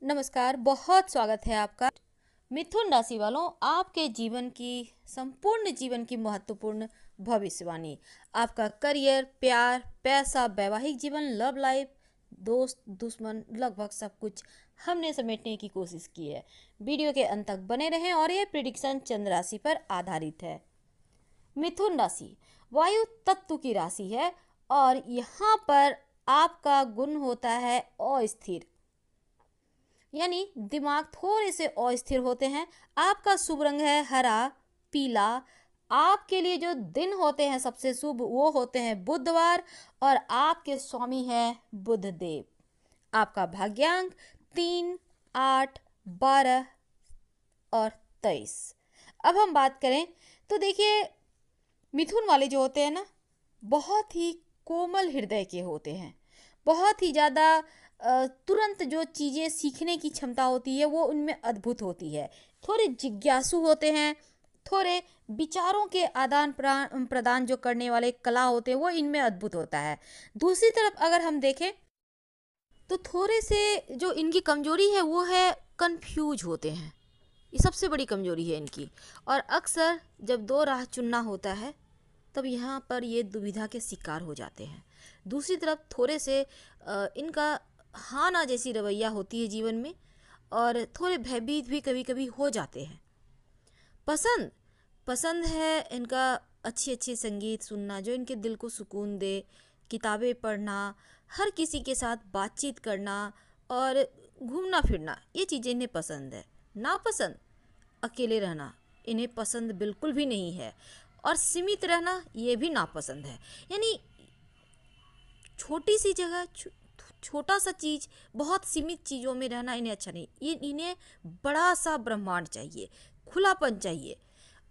नमस्कार, बहुत स्वागत है आपका। मिथुन राशि वालों, आपके जीवन की संपूर्ण जीवन की महत्वपूर्ण भविष्यवाणी। आपका करियर, प्यार, पैसा, वैवाहिक जीवन, लव लाइफ, दोस्त, दुश्मन, लगभग सब कुछ हमने समेटने की कोशिश की है। वीडियो के अंत तक बने रहें और ये प्रिडिक्शन चंद्र राशि पर आधारित है। मिथुन राशि वायु तत्व की राशि है और यहाँ पर आपका गुण होता है अस्थिर, यानी दिमाग थोड़े से अस्थिर होते हैं। आपका शुभ रंग है हरा, पीला। आपके लिए जो दिन होते हैं सबसे शुभ वो होते हैं बुधवार और आपके स्वामी है बुध देव। आपका भाग्यांक 3, 8, 12 और 23। अब हम बात करें तो देखिए, मिथुन वाले जो होते हैं ना, बहुत ही कोमल हृदय के होते हैं। बहुत ही ज़्यादा तुरंत जो चीज़ें सीखने की क्षमता होती है वो उनमें अद्भुत होती है। थोड़े जिज्ञासु होते हैं, थोड़े विचारों के आदान प्रदान जो करने वाले कला होते हैं वो इनमें अद्भुत होता है। दूसरी तरफ अगर हम देखें तो थोड़े से जो इनकी कमजोरी है वो है कंफ्यूज होते हैं। ये सबसे बड़ी कमजोरी है इनकी। और अक्सर जब दो राह चुनना होता है तब यहाँ पर ये दुविधा के शिकार हो जाते हैं। दूसरी तरफ थोड़े से इनका हाँ ना जैसी रवैया होती है जीवन में और थोड़े भयभीत भी कभी कभी हो जाते हैं। पसंद पसंद है इनका अच्छी अच्छी संगीत सुनना जो इनके दिल को सुकून दे, किताबें पढ़ना, हर किसी के साथ बातचीत करना और घूमना फिरना, ये चीज़ें इन्हें पसंद है। नापसंद अकेले रहना इन्हें पसंद बिल्कुल भी नहीं है और सीमित रहना ये भी नापसंद है। यानी छोटी सी जगह, छोटा सा चीज़, बहुत सीमित चीज़ों में रहना इन्हें अच्छा नहीं। ये इन्हें बड़ा सा ब्रह्मांड चाहिए, खुलापन चाहिए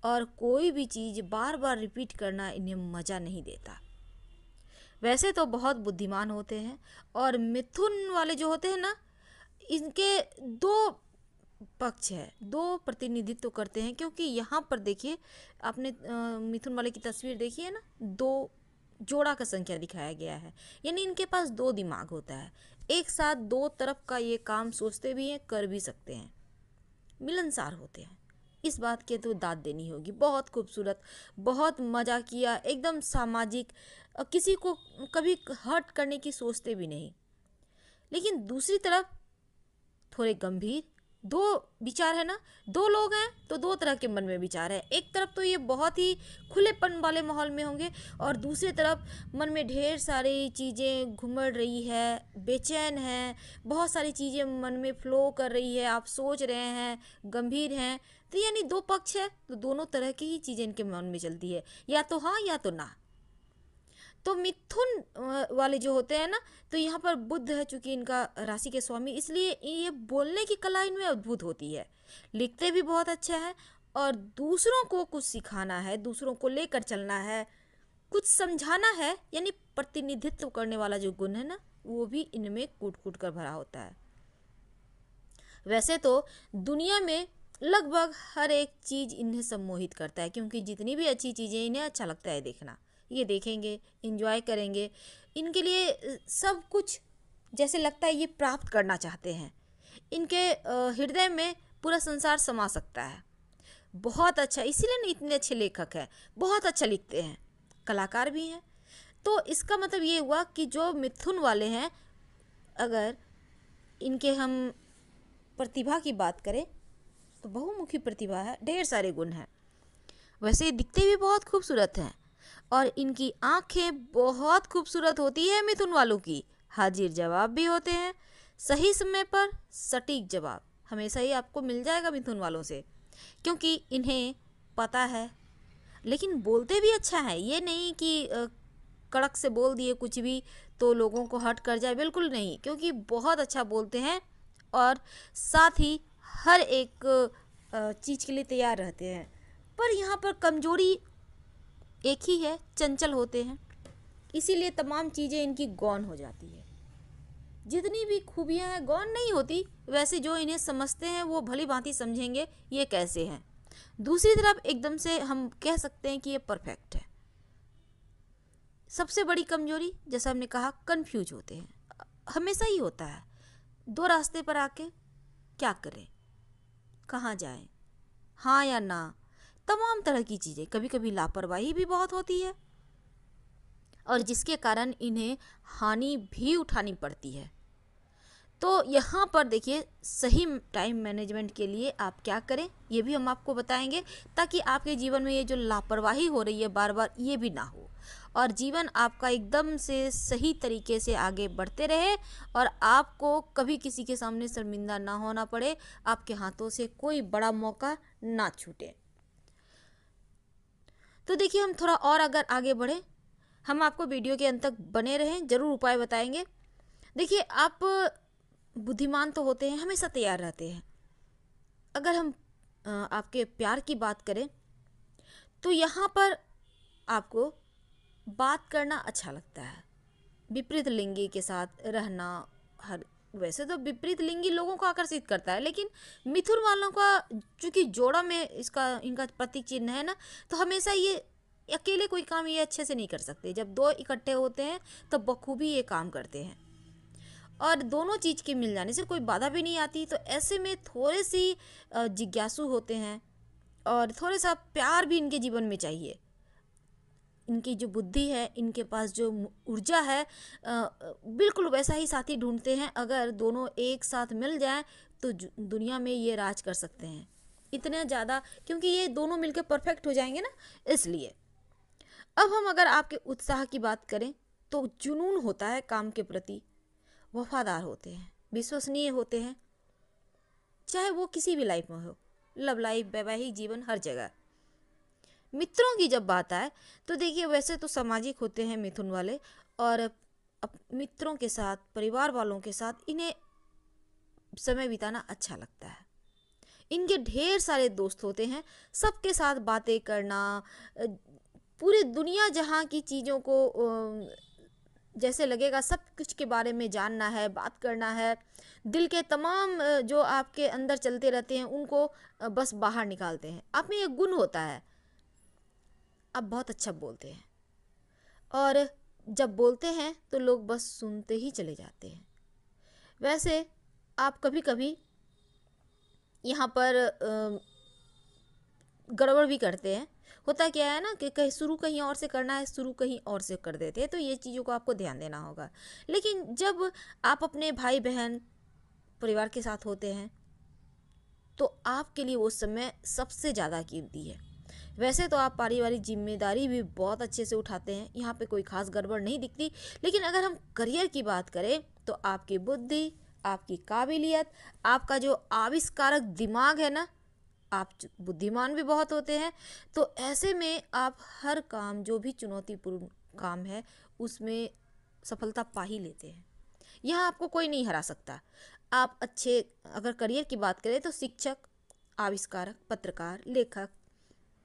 और कोई भी चीज़ बार बार रिपीट करना इन्हें मज़ा नहीं देता। वैसे तो बहुत बुद्धिमान होते हैं और मिथुन वाले जो होते हैं ना, इनके दो पक्ष है, दो प्रतिनिधित्व करते हैं। क्योंकि यहाँ पर देखिए, आपने मिथुन वाले की तस्वीर देखी है ना, दो जोड़ा का संख्या दिखाया गया है। यानी इनके पास दो दिमाग होता है, एक साथ दो तरफ का ये काम सोचते भी हैं, कर भी सकते हैं, मिलनसार होते हैं। इस बात के तो दाद देनी होगी। बहुत खूबसूरत, बहुत मज़ा किया, एकदम सामाजिक, किसी को कभी हर्ट करने की सोचते भी नहीं। लेकिन दूसरी तरफ थोड़े गंभीर, दो विचार है ना, दो लोग हैं तो दो तरह के मन में विचार है। एक तरफ तो ये बहुत ही खुलेपन वाले माहौल में होंगे और दूसरी तरफ मन में ढेर सारी चीज़ें घुमड़ रही है, बेचैन है, बहुत सारी चीज़ें मन में फ्लो कर रही है, आप सोच रहे हैं, गंभीर हैं। तो यानी दो पक्ष है तो दोनों तरह की ही चीज़ें इनके मन में चलती है, या तो हाँ या तो ना। तो मिथुन वाले जो होते हैं ना, तो यहाँ पर बुध है चूंकि इनका राशि के स्वामी, इसलिए ये बोलने की कला इनमें अद्भुत होती है। लिखते भी बहुत अच्छा है और दूसरों को कुछ सिखाना है, दूसरों को लेकर चलना है, कुछ समझाना है, यानी प्रतिनिधित्व करने वाला जो गुण है ना, वो भी इनमें कूट कूट कर भरा होता है। वैसे तो दुनिया में लगभग हर एक चीज़ इन्हें सम्मोहित करता है, क्योंकि जितनी भी अच्छी चीज़ें इन्हें अच्छा लगता है देखना, ये देखेंगे, इंजॉय करेंगे। इनके लिए सब कुछ जैसे लगता है ये प्राप्त करना चाहते हैं। इनके हृदय में पूरा संसार समा सकता है। बहुत अच्छा, इसीलिए ना इतने अच्छे लेखक हैं, बहुत अच्छा लिखते हैं, कलाकार भी हैं। तो इसका मतलब ये हुआ कि जो मिथुन वाले हैं, अगर इनके हम प्रतिभा की बात करें तो बहुमुखी प्रतिभा है, ढेर सारे गुण हैं। वैसे दिखते भी बहुत खूबसूरत हैं और इनकी आंखें बहुत खूबसूरत होती है मिथुन वालों की। हाजिर जवाब भी होते हैं, सही समय पर सटीक जवाब हमेशा ही आपको मिल जाएगा मिथुन वालों से, क्योंकि इन्हें पता है। लेकिन बोलते भी अच्छा है, ये नहीं कि कड़क से बोल दिए कुछ भी तो लोगों को हर्ट कर जाए, बिल्कुल नहीं, क्योंकि बहुत अच्छा बोलते हैं और साथ ही हर एक चीज़ के लिए तैयार रहते हैं। पर यहाँ पर कमजोरी एक ही है, चंचल होते हैं, इसीलिए तमाम चीज़ें इनकी गौन हो जाती है। जितनी भी खूबियाँ हैं गौन नहीं होती, वैसे जो इन्हें समझते हैं वो भली भांति समझेंगे ये कैसे हैं। दूसरी तरफ एकदम से हम कह सकते हैं कि ये परफेक्ट है। सबसे बड़ी कमजोरी जैसा हमने कहा, कंफ्यूज होते हैं, हमेशा ही होता है। दो रास्ते पर आके क्या करें, कहाँ जाएं, हाँ या ना, तमाम तरह की चीज़ें। कभी कभी लापरवाही भी बहुत होती है और जिसके कारण इन्हें हानि भी उठानी पड़ती है। तो यहाँ पर देखिए, सही टाइम मैनेजमेंट के लिए आप क्या करें ये भी हम आपको बताएंगे, ताकि आपके जीवन में ये जो लापरवाही हो रही है बार बार, ये भी ना हो और जीवन आपका एकदम से सही तरीके से आगे बढ़ते रहे और आपको कभी किसी के सामने शर्मिंदा ना होना पड़े, आपके हाथों से कोई बड़ा मौका ना छूटे। तो देखिए, हम थोड़ा और अगर आगे बढ़े, हम आपको वीडियो के अंत तक बने रहें, ज़रूर उपाय बताएंगे। देखिए, आप बुद्धिमान तो होते हैं, हमेशा तैयार रहते हैं। अगर हम आपके प्यार की बात करें तो यहाँ पर आपको बात करना अच्छा लगता है, विपरीत लिंगी के साथ रहना। हर वैसे तो विपरीत लिंगी लोगों को आकर्षित करता है, लेकिन मिथुन वालों का चूंकि जोड़ा में इसका इनका प्रतीक चिन्ह है ना, तो हमेशा ये अकेले कोई काम ये अच्छे से नहीं कर सकते। जब दो इकट्ठे होते हैं तो बखूबी ये काम करते हैं और दोनों चीज़ के मिल जाने से कोई बाधा भी नहीं आती। तो ऐसे में थोड़े सी जिज्ञासु होते हैं और थोड़ा सा प्यार भी इनके जीवन में चाहिए। इनकी जो बुद्धि है, इनके पास जो ऊर्जा है, बिल्कुल वैसा ही साथी ढूंढते हैं। अगर दोनों एक साथ मिल जाएं तो दुनिया में ये राज कर सकते हैं, इतने ज़्यादा, क्योंकि ये दोनों मिलकर परफेक्ट हो जाएंगे ना, इसलिए। अब हम अगर आपके उत्साह की बात करें तो जुनून होता है काम के प्रति, वफादार होते हैं, विश्वसनीय होते हैं, चाहे वो किसी भी लाइफ में हो, लव लाइफ, वैवाहिक जीवन, हर जगह। मित्रों की जब बात आए तो देखिए, वैसे तो सामाजिक होते हैं मिथुन वाले और मित्रों के साथ, परिवार वालों के साथ इन्हें समय बिताना अच्छा लगता है। इनके ढेर सारे दोस्त होते हैं, सबके साथ बातें करना, पूरी दुनिया जहाँ की चीज़ों को जैसे लगेगा सब कुछ के बारे में जानना है, बात करना है। दिल के तमाम जो आपके अंदर चलते रहते हैं उनको बस बाहर निकालते हैं। आप में ये गुण होता है, आप बहुत अच्छा बोलते हैं और जब बोलते हैं तो लोग बस सुनते ही चले जाते हैं। वैसे आप कभी कभी यहाँ पर गड़बड़ भी करते हैं। होता क्या है ना कि कहीं शुरू कहीं और से करना है, शुरू कहीं और से कर देते हैं, तो ये चीज़ों को आपको ध्यान देना होगा। लेकिन जब आप अपने भाई बहन परिवार के साथ होते हैं तो आपके लिए वो समय सबसे ज़्यादा कीमती है। वैसे तो आप पारिवारिक जिम्मेदारी भी बहुत अच्छे से उठाते हैं, यहाँ पे कोई खास गड़बड़ नहीं दिखती। लेकिन अगर हम करियर की बात करें तो आपकी बुद्धि, आपकी काबिलियत, आपका जो आविष्कारक दिमाग है ना, आप बुद्धिमान भी बहुत होते हैं। तो ऐसे में आप हर काम, जो भी चुनौतीपूर्ण काम है, उसमें सफलता पा ही लेते हैं। यहाँ आपको कोई नहीं हरा सकता। आप अच्छे, अगर करियर की बात करें तो शिक्षक, आविष्कारक, पत्रकार, लेखक,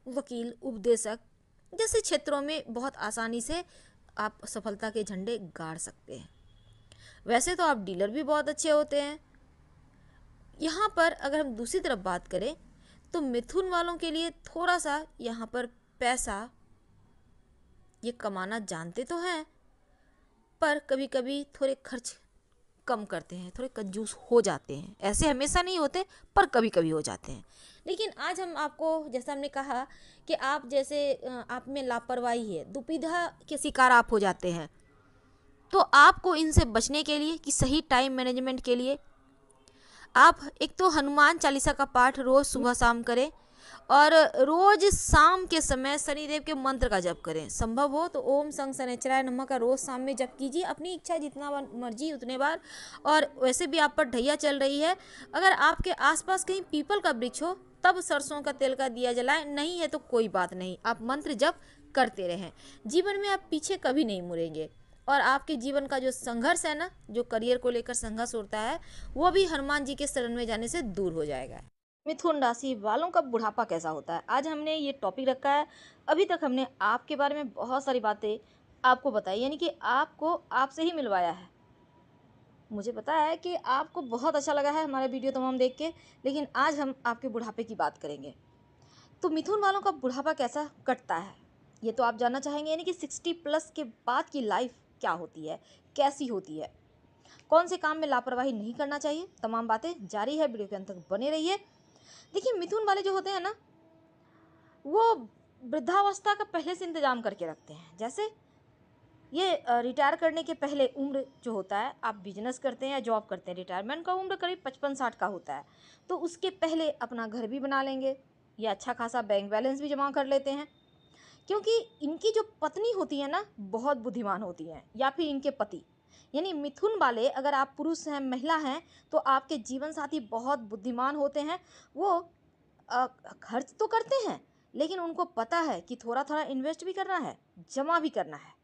वकील, उपदेशक जैसे क्षेत्रों में बहुत आसानी से आप सफलता के झंडे गाड़ सकते हैं। वैसे तो आप डीलर भी बहुत अच्छे होते हैं। यहाँ पर अगर हम दूसरी तरफ बात करें तो मिथुन वालों के लिए थोड़ा सा यहाँ पर पैसा ये कमाना जानते तो हैं, पर कभी कभी थोड़े खर्च कम करते हैं, थोड़े कंजूस हो जाते हैं। ऐसे हमेशा नहीं होते, पर कभी कभी हो जाते हैं। लेकिन आज हम आपको, जैसा हमने कहा कि आप जैसे आप में लापरवाही है, दुविधा के शिकार आप हो जाते हैं, तो आपको इनसे बचने के लिए, कि सही टाइम मैनेजमेंट के लिए, आप एक तो हनुमान चालीसा का पाठ रोज सुबह शाम करें और रोज शाम के समय शनिदेव के मंत्र का जप करें। संभव हो तो ओम संग शनिचराय नमः का रोज शाम में जप कीजिए, अपनी इच्छा जितना मर्जी उतने बार। और वैसे भी आप पर ढैया चल रही है, अगर आपके आसपास कहीं पीपल का वृक्ष हो तब सरसों का तेल का दिया जलाएं, नहीं है तो कोई बात नहीं, आप मंत्र जप करते रहें। जीवन में आप पीछे कभी नहीं मुड़ेंगे और आपके जीवन का जो संघर्ष है ना, जो करियर को लेकर संघर्ष होता है, वो भी हनुमान जी के शरण में जाने से दूर हो जाएगा। मिथुन राशि वालों का बुढ़ापा कैसा होता है, आज हमने ये टॉपिक रखा है। अभी तक हमने आपके बारे में बहुत सारी बातें आपको बताई, यानी कि आपको आपसे ही मिलवाया है। मुझे पता है कि आपको बहुत अच्छा लगा है हमारा वीडियो तमाम देख के, लेकिन आज हम आपके बुढ़ापे की बात करेंगे। तो मिथुन वालों का बुढ़ापा कैसा कटता है ये तो आप जानना चाहेंगे, यानी कि 60 प्लस के बाद की लाइफ क्या होती है, कैसी होती है। कौन से काम में लापरवाही नहीं करना चाहिए, तमाम बातें जारी है, वीडियो के अंत तक बने रहिए। देखिए, मिथुन वाले जो होते हैं ना, वो वृद्धावस्था का पहले से इंतजाम करके रखते हैं। जैसे ये रिटायर करने के पहले उम्र जो होता है, आप बिजनेस करते हैं या जॉब करते हैं, रिटायरमेंट का उम्र करीब 55-60 का होता है, तो उसके पहले अपना घर भी बना लेंगे या अच्छा खासा बैंक बैलेंस भी जमा कर लेते हैं। क्योंकि इनकी जो पत्नी होती है ना, बहुत बुद्धिमान होती हैं, या फिर इनके पति, यानी मिथुन वाले, अगर आप पुरुष हैं, महिला हैं, तो आपके जीवन साथी बहुत बुद्धिमान होते हैं। वो खर्च तो करते हैं, लेकिन उनको पता है कि थोड़ा थोड़ा इन्वेस्ट भी करना है, जमा भी करना है।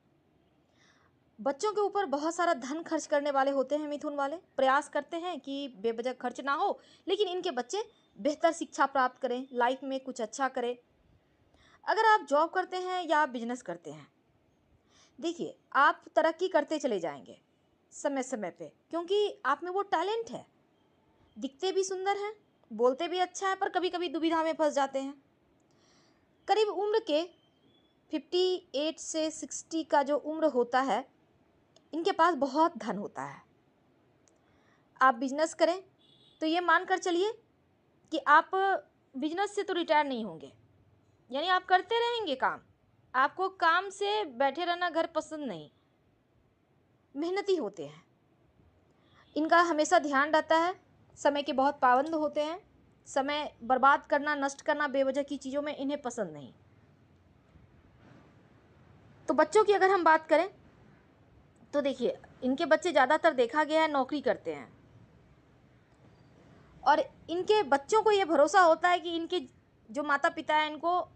बच्चों के ऊपर बहुत सारा धन खर्च करने वाले होते हैं मिथुन वाले। प्रयास करते हैं कि बेवजह खर्च ना हो, लेकिन इनके बच्चे बेहतर शिक्षा प्राप्त करें, लाइफ में कुछ अच्छा करें। अगर आप जॉब करते हैं या आप बिजनेस करते हैं, देखिए आप तरक्की करते चले जाएंगे समय समय पे, क्योंकि आप में वो टैलेंट है। दिखते भी सुंदर हैं, बोलते भी अच्छा है, पर कभी कभी दुविधा में फंस जाते हैं। करीब उम्र के 58 से 60 का जो उम्र होता है, इनके पास बहुत धन होता है। आप बिजनेस करें तो ये मानकर चलिए कि आप बिजनेस से तो रिटायर नहीं होंगे, यानी आप करते रहेंगे काम। आपको काम से बैठे रहना घर पसंद नहीं, मेहनती होते हैं। इनका हमेशा ध्यान रहता है, समय के बहुत पाबंद होते हैं। समय बर्बाद करना, नष्ट करना बेवजह की चीज़ों में इन्हें पसंद नहीं। तो बच्चों की अगर हम बात करें तो देखिए, इनके बच्चे ज़्यादातर देखा गया है नौकरी करते हैं, और इनके बच्चों को ये भरोसा होता है कि इनके जो माता पिता हैं, इनको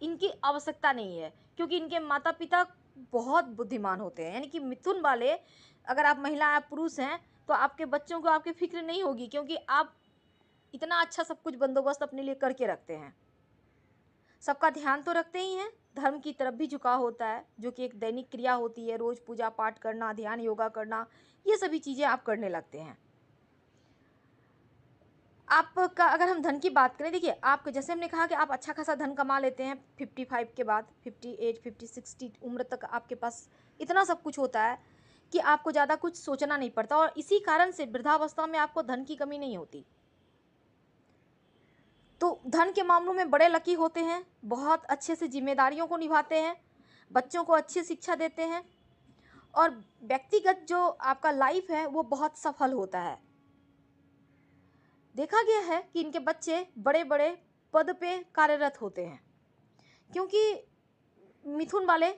इनकी आवश्यकता नहीं है, क्योंकि इनके माता पिता बहुत बुद्धिमान होते हैं। यानी कि मिथुन वाले, अगर आप महिला या पुरुष हैं, तो आपके बच्चों को आपकी फिक्र नहीं होगी, क्योंकि आप इतना अच्छा सब कुछ बंदोबस्त अपने लिए करके रखते हैं। सबका ध्यान तो रखते ही हैं, धर्म की तरफ भी झुकाव होता है, जो कि एक दैनिक क्रिया होती है। रोज पूजा पाठ करना, ध्यान योगा करना, ये सभी चीज़ें आप करने लगते हैं। आपका अगर हम धन की बात करें, देखिए आप, जैसे हमने कहा कि आप अच्छा खासा धन कमा लेते हैं 55 के बाद, 58, 50, 60 उम्र तक आपके पास इतना सब कुछ होता है कि आपको ज़्यादा कुछ सोचना नहीं पड़ता, और इसी कारण से वृद्धावस्था में आपको धन की कमी नहीं होती। तो धन के मामलों में बड़े लकी होते हैं, बहुत अच्छे से जिम्मेदारियों को निभाते हैं, बच्चों को अच्छी शिक्षा देते हैं, और व्यक्तिगत जो आपका लाइफ है वो बहुत सफल होता है। देखा गया है कि इनके बच्चे बड़े बड़े पद पे कार्यरत होते हैं, क्योंकि मिथुन वाले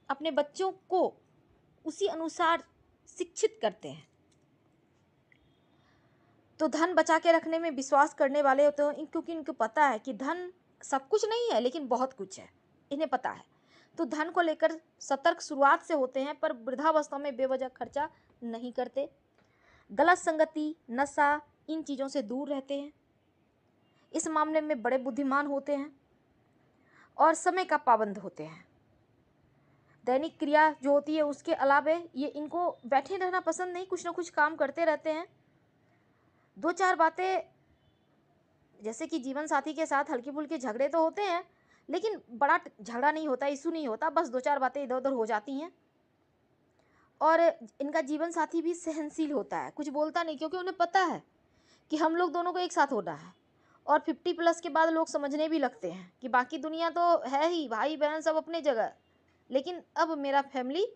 अपने बच्चों को उसी अनुसार शिक्षित करते हैं। तो धन बचा के रखने में विश्वास करने वाले होते हैं, क्योंकि इनको पता है कि धन सब कुछ नहीं है, लेकिन बहुत कुछ है, इन्हें पता है। तो धन को लेकर सतर्क शुरुआत से होते हैं, पर वृद्धावस्था में बेवजह खर्चा नहीं करते। गलत संगति, नशा, इन चीज़ों से दूर रहते हैं। इस मामले में बड़े बुद्धिमान होते हैं और समय का पाबंद होते हैं। दैनिक क्रिया जो होती है उसके अलावे ये, इनको बैठे रहना पसंद नहीं, कुछ ना कुछ काम करते रहते हैं। दो चार बातें, जैसे कि जीवन साथी के साथ हल्की फुल्की झगड़े तो होते हैं, लेकिन बड़ा झगड़ा नहीं होता, इशू नहीं होता, बस दो चार बातें इधर उधर हो जाती हैं। और इनका जीवन साथी भी सहनशील होता है, कुछ बोलता नहीं, क्योंकि उन्हें पता है कि हम लोग दोनों को एक साथ होना है। और 50+ के बाद लोग समझने भी लगते हैं कि बाकी दुनिया तो है ही, भाई बहन सब अपने जगह, लेकिन अब मेरा फैमिली,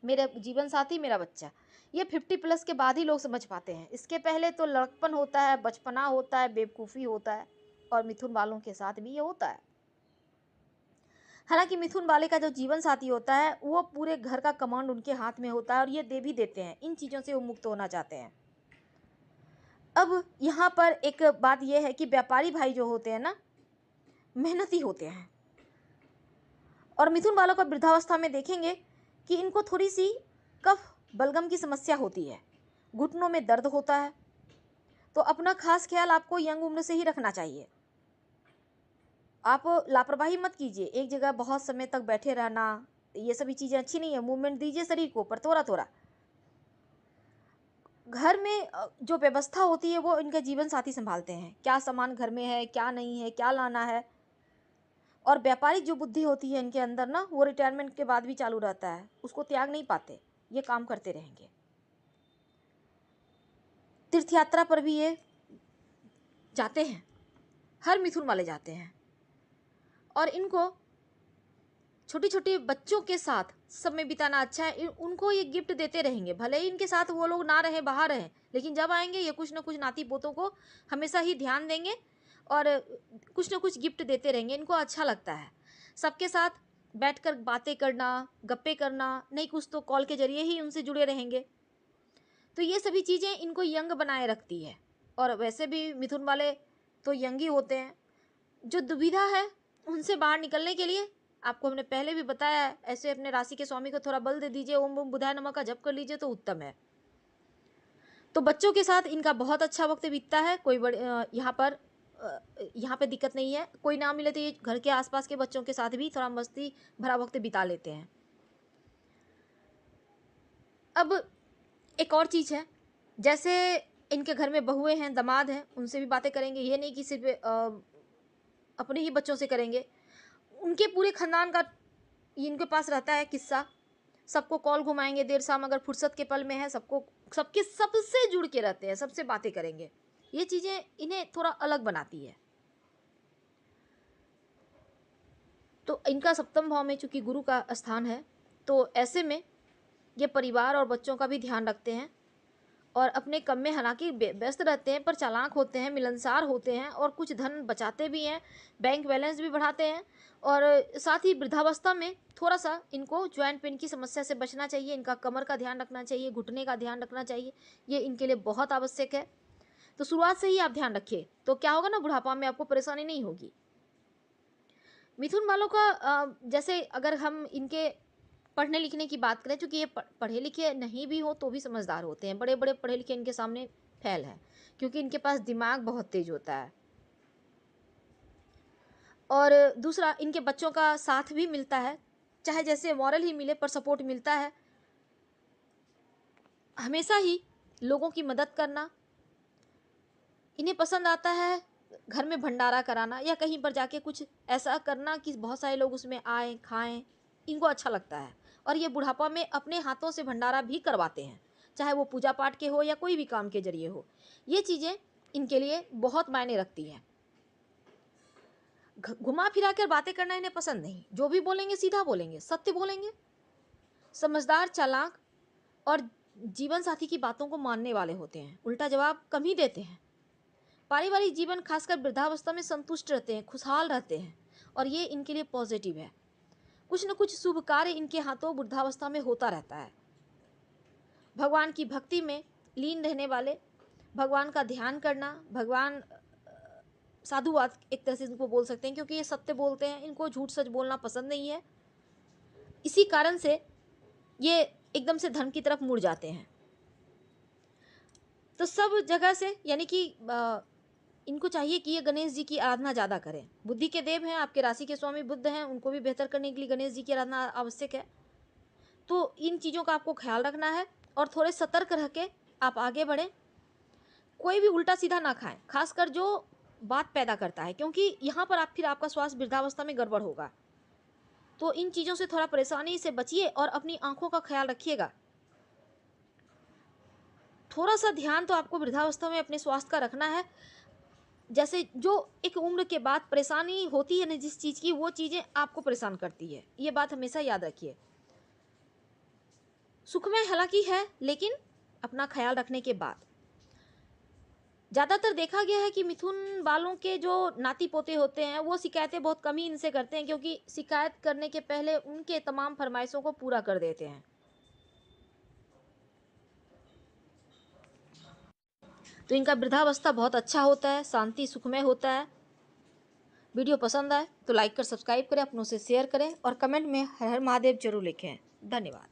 मेरा जीवन साथी, मेरा बच्चा, ये 50+ के बाद ही लोग समझ पाते हैं। इसके पहले तो लड़कपन होता है, बचपना होता है, बेवकूफ़ी होता है, और मिथुन वालों के साथ भी ये होता है। हालांकि मिथुन वाले का जो जीवन साथी होता है वो पूरे घर का कमांड उनके हाथ में होता है, और ये दे भी देते हैं, इन चीज़ों से वो मुक्त होना चाहते हैं। अब यहाँ पर एक बात यह है कि व्यापारी भाई जो होते हैं ना, मेहनती होते हैं, और मिथुन वालों का वृद्धावस्था में देखेंगे कि इनको थोड़ी सी कफ बलगम की समस्या होती है, घुटनों में दर्द होता है। तो अपना खास ख्याल आपको यंग उम्र से ही रखना चाहिए। आप लापरवाही मत कीजिए, एक जगह बहुत समय तक बैठे रहना, ये सभी चीज़ें अच्छी नहीं है। मूवमेंट दीजिए शरीर को, पर थोड़ा थोड़ा। घर में जो व्यवस्था होती है वो इनके जीवन साथी संभालते हैं, क्या सामान घर में है, क्या नहीं है, क्या लाना है। और व्यापारिक जो बुद्धि होती है इनके अंदर ना, वो रिटायरमेंट के बाद भी चालू रहता है, उसको त्याग नहीं पाते, ये काम करते रहेंगे। तीर्थ यात्रा पर भी ये जाते हैं, हर मिथुन वाले जाते हैं। और इनको छोटी छोटी बच्चों के साथ समय बिताना अच्छा है। उनको ये गिफ्ट देते रहेंगे, भले ही इनके साथ वो लोग ना रहें, बाहर रहें, लेकिन जब आएंगे ये कुछ ना कुछ नाती पोतों को हमेशा ही ध्यान देंगे और कुछ ना कुछ गिफ्ट देते रहेंगे। इनको अच्छा लगता है सबके साथ बैठकर बातें करना, गप्पे करना, नहीं कुछ तो कॉल के जरिए ही उनसे जुड़े रहेंगे। तो ये सभी चीज़ें इनको यंग बनाए रखती है। और वैसे भी मिथुन वाले तो यंग ही होते हैं। जो दुविधा है उनसे बाहर निकलने के लिए आपको हमने पहले भी बताया है, ऐसे अपने राशि के स्वामी को थोड़ा बल दे दीजिए, ओम ओम बुधाय नमः का जप कर लीजिए तो उत्तम है। तो बच्चों के साथ इनका बहुत अच्छा वक्त बीतता है। कोई यहाँ पे दिक्कत नहीं है। कोई ना मिले तो ये घर के आसपास के बच्चों के साथ भी थोड़ा मस्ती भरा वक्त बिता लेते हैं। अब एक और चीज़ है, जैसे इनके घर में बहुएं हैं, दामाद हैं, उनसे भी बातें करेंगे। ये नहीं कि सिर्फ अपने ही बच्चों से करेंगे, उनके पूरे खानदान का इनके पास रहता है किस्सा। सबको कॉल घुमाएंगे देर शाम, अगर फुर्सत के पल में है सबसे जुड़ के रहते हैं, सबसे बातें करेंगे। ये चीज़ें इन्हें थोड़ा अलग बनाती है। तो इनका सप्तम भाव में चूंकि गुरु का स्थान है, तो ऐसे में ये परिवार और बच्चों का भी ध्यान रखते हैं और अपने काम में हालांकि व्यस्त रहते हैं, पर चालाक होते हैं, मिलनसार होते हैं और कुछ धन बचाते भी हैं, बैंक बैलेंस भी बढ़ाते हैं। और साथ ही वृद्धावस्था में थोड़ा सा इनको ज्वाइंट पेन की समस्या से बचना चाहिए, इनका कमर का ध्यान रखना चाहिए, घुटने का ध्यान रखना चाहिए, ये इनके लिए बहुत आवश्यक है। तो शुरुआत से ही आप ध्यान रखिए, तो क्या होगा ना, बुढ़ापा में आपको परेशानी नहीं होगी। मिथुन वालों का जैसे अगर हम इनके पढ़ने लिखने की बात करें, क्योंकि ये पढ़े लिखे नहीं भी हो तो भी समझदार होते हैं, बड़े बड़े पढ़े लिखे इनके सामने फैल है, क्योंकि इनके पास दिमाग बहुत तेज होता है। और दूसरा, इनके बच्चों का साथ भी मिलता है, चाहे जैसे मॉरल ही मिले पर सपोर्ट मिलता है। हमेशा ही लोगों की मदद करना इन्हें पसंद आता है, घर में भंडारा कराना या कहीं पर जाके कुछ ऐसा करना कि बहुत सारे लोग उसमें आए खाएं, इनको अच्छा लगता है। और ये बुढ़ापा में अपने हाथों से भंडारा भी करवाते हैं, चाहे वो पूजा पाठ के हो या कोई भी काम के जरिए हो। ये चीज़ें इनके लिए बहुत मायने रखती हैं। घुमा फिरा कर बातें करना इन्हें पसंद नहीं, जो भी बोलेंगे सीधा बोलेंगे, सत्य बोलेंगे, समझदार, चालाक और जीवन साथी की बातों को मानने वाले होते हैं, उल्टा जवाब कम ही देते हैं। पारिवारिक जीवन खासकर वृद्धावस्था में संतुष्ट रहते हैं, खुशहाल रहते हैं और ये इनके लिए पॉजिटिव है। कुछ न कुछ शुभ कार्य इनके हाथों वृद्धावस्था में होता रहता है। भगवान की भक्ति में लीन रहने वाले, भगवान का ध्यान करना, भगवान साधुवाद एक तरह से इनको बोल सकते हैं, क्योंकि ये सत्य बोलते हैं, इनको झूठ सच बोलना पसंद नहीं है। इसी कारण से ये एकदम से धर्म की तरफ मुड़ जाते हैं। तो सब जगह से यानी कि इनको चाहिए कि ये गणेश जी की आराधना ज़्यादा करें। बुद्धि के देव हैं, आपके राशि के स्वामी बुद्ध हैं, उनको भी बेहतर करने के लिए गणेश जी की आराधना आवश्यक है। तो इन चीज़ों का आपको ख्याल रखना है और थोड़े सतर्क रह के आप आगे बढ़ें। कोई भी उल्टा सीधा ना खाएं, खासकर जो बात पैदा करता है, क्योंकि यहाँ पर आप फिर आपका स्वास्थ्य वृद्धावस्था में गड़बड़ होगा। तो इन चीज़ों से थोड़ा परेशानी से बचिए और अपनी आंखों का ख्याल रखिएगा। थोड़ा सा ध्यान तो आपको वृद्धावस्था में अपने स्वास्थ्य का रखना है। जैसे जो एक उम्र के बाद परेशानी होती है ना जिस चीज़ की, वो चीज़ें आपको परेशान करती है, ये बात हमेशा याद रखिए। सुखमय हालांकि है, लेकिन अपना ख्याल रखने के बाद। ज़्यादातर देखा गया है कि मिथुन वालों के जो नाती पोते होते हैं वो शिकायतें बहुत कम ही इनसे करते हैं, क्योंकि शिकायत करने के पहले उनके तमाम फरमाइशों को पूरा कर देते हैं। तो इनका वृद्धावस्था बहुत अच्छा होता है, शांति सुखमय होता है। वीडियो पसंद आए तो लाइक कर सब्सक्राइब करें, अपनों से शेयर करें और कमेंट में हर हर महादेव जरूर लिखें। धन्यवाद।